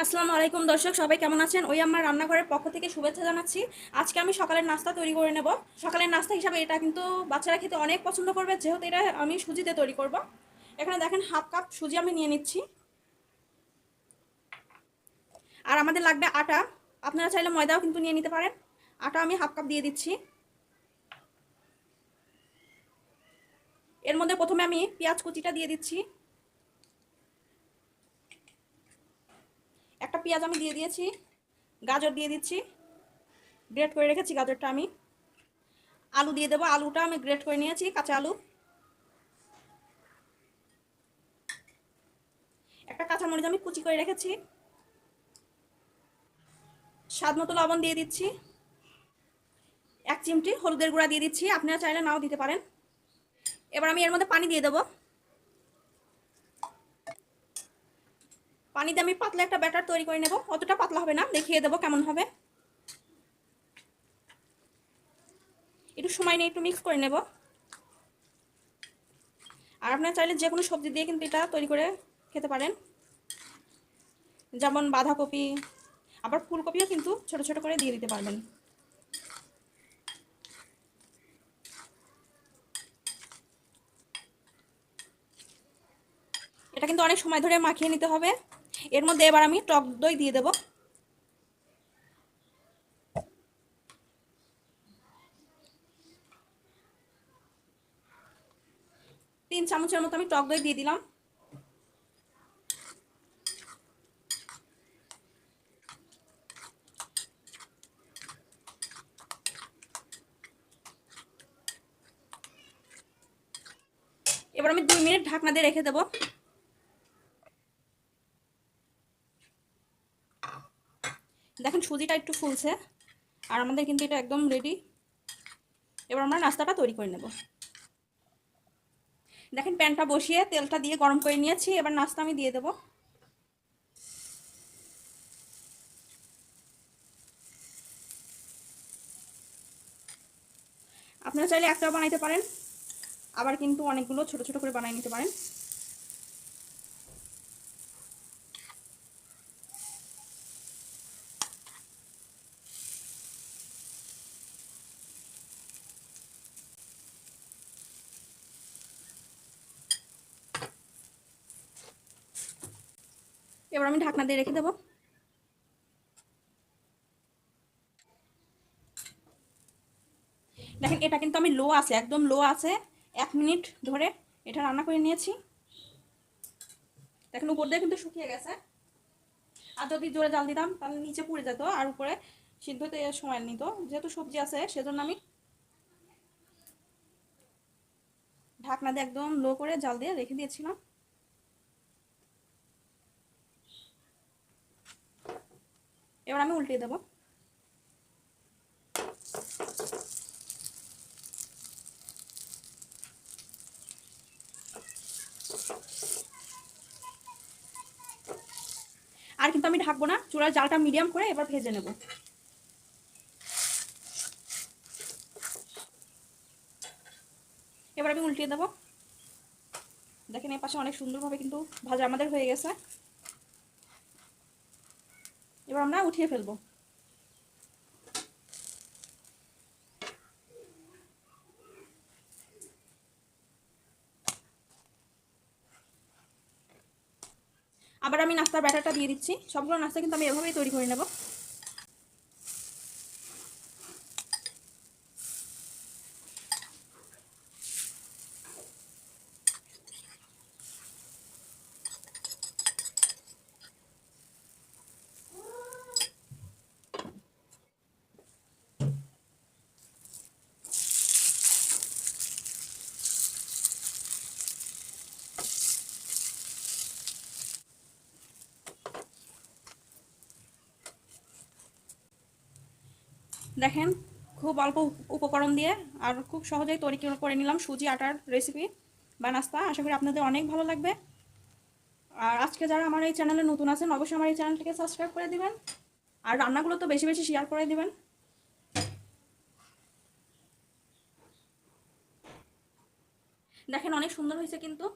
আসসালামু আলাইকুম দর্শক, সবাই কেমন আছেন? ওই আমার রান্নাঘরের পক্ষ থেকে শুভেচ্ছা জানাচ্ছি। আজকে আমি সকালের নাস্তা তৈরি করে নেব। সকালের নাস্তা হিসাবে এটা কিন্তু বাচ্চারা খেতে অনেক পছন্দ করবে, যেহেতু এটা আমি সুজিতে তৈরি করব। এখানে দেখেন হাফ কাপ সুজি আমি নিয়ে নিচ্ছি। আর আমাদের লাগবে আটা। আপনারা চাইলে ময়দাও কিন্তু নিয়ে নিতে পারেন। আটা আমি হাফ কাপ দিয়ে দিচ্ছি। এর মধ্যে প্রথমে আমি পেঁয়াজ কুচিটা দিয়ে দিচ্ছি। একটা পেঁয়াজ আমি দিয়ে দিয়েছি। গাজর দিয়ে দিচ্ছি, গ্রেট করে রেখেছি গাজরটা আমি। আলু দিয়ে দেবো, আলুটা আমি গ্রেট করে নিয়েছি, কাঁচা আলু। একটা কাঁচামরিচ আমি কুচি করে রেখেছি। স্বাদ মতো লবণ দিয়ে দিচ্ছি। 1 চিমটি হলুদের গুঁড়া দিয়ে দিচ্ছি, আপনারা চাইলে নাও দিতে পারেন। এবার আমি এর মধ্যে পানি দিয়ে দেবো। পানি দিয়ে আমি পাতলা একটা ব্যাটার তৈরি করে নেব। অতটা পাতলা হবে না, দেখিয়ে দেবো কেমন হবে। একটু সময় নিয়ে একটু মিক্স করে নেব। আর আপনারা চাইলে যে কোনো সবজি দিয়ে কিন্তু এটা তৈরি করে খেতে পারেন, যেমন বাঁধাকপি, আবার ফুলকপিও কিন্তু ছোট ছোট করে দিয়ে দিতে পারবেন। এটা কিন্তু অনেক সময় ধরে মাখিয়ে নিতে হবে। এর মধ্যে এবার আমি টক দই দিয়ে দেবো। 3 চামচের মতো আমি টক দই দিয়ে দিলাম। এবার আমি 2 মিনিট ঢাকনা দিয়ে রেখে দেবো। দেখেন সুজিটা একটু ফুলছে, আর আমাদের কিন্তু এটা একদম রেডি। এবার আমরা নাস্তাটা তৈরি করে নেব। দেখেন প্যানটা বসিয়ে তেলটা দিয়ে গরম করে নিয়েছি। এবার নাস্তা আমি দিয়ে দেবো। আপনারা চাইলে একটাও বানাইতে পারেন, আবার কিন্তু অনেকগুলো ছোট ছোট করে বানিয়ে নিতে পারেন। এবার আমি ঢাকনা দিয়ে রেখে দেবো। দেখেন এটা কিন্তু আমি লো আছে, একদম লো আছে 1 মিনিট ধরে এটা রান্না করে নিয়েছি। দেখেন উপর দিয়ে কিন্তু শুকিয়ে গেছে। আর যদি জোরে জাল দিতাম তাহলে নিচে পুড়ে যেত, আর উপরে সিদ্ধ হতে সময় নিত। যেহেতু সবজি আছে সেজন্য আমি ঢাকনা দিয়ে একদম লো করে জাল দিয়ে রেখে দিয়েছিলাম। এবার আমি উল্টে দেবো। আর কিন্তু আমি ঢাকবো না, চুলার জালটা মিডিয়াম করে এবার ভেজে নেব। এবার আমি উল্টিয়ে দেবো। দেখেন এই পাশে অনেক সুন্দরভাবে কিন্তু ভাজা আমাদের হয়ে গেছে। এবার আমরা উঠিয়ে ফেলবো। আবার আমি নাস্তার ব্যাটারটা দিয়ে দিচ্ছি। সবগুলো নাস্তা কিন্তু আমি এভাবেই তৈরি করে নেব। দেখেন খুব অল্প উপকরণ দিয়ে আর খুব সহজেই তৈরি করে নিলাম সুজি আটার রেসিপি বা নাস্তা। আশা করি আপনাদের অনেক ভালো লাগবে। আর আজকে যারা আমার এই চ্যানেলে নতুন আছেন অবশ্যই আমার এই চ্যানেলটিকে সাবস্ক্রাইব করে দিবেন, আর রান্নাগুলো তো বেশি বেশি শেয়ার করে দিবেন। দেখেন অনেক সুন্দর হয়েছে কিন্তু।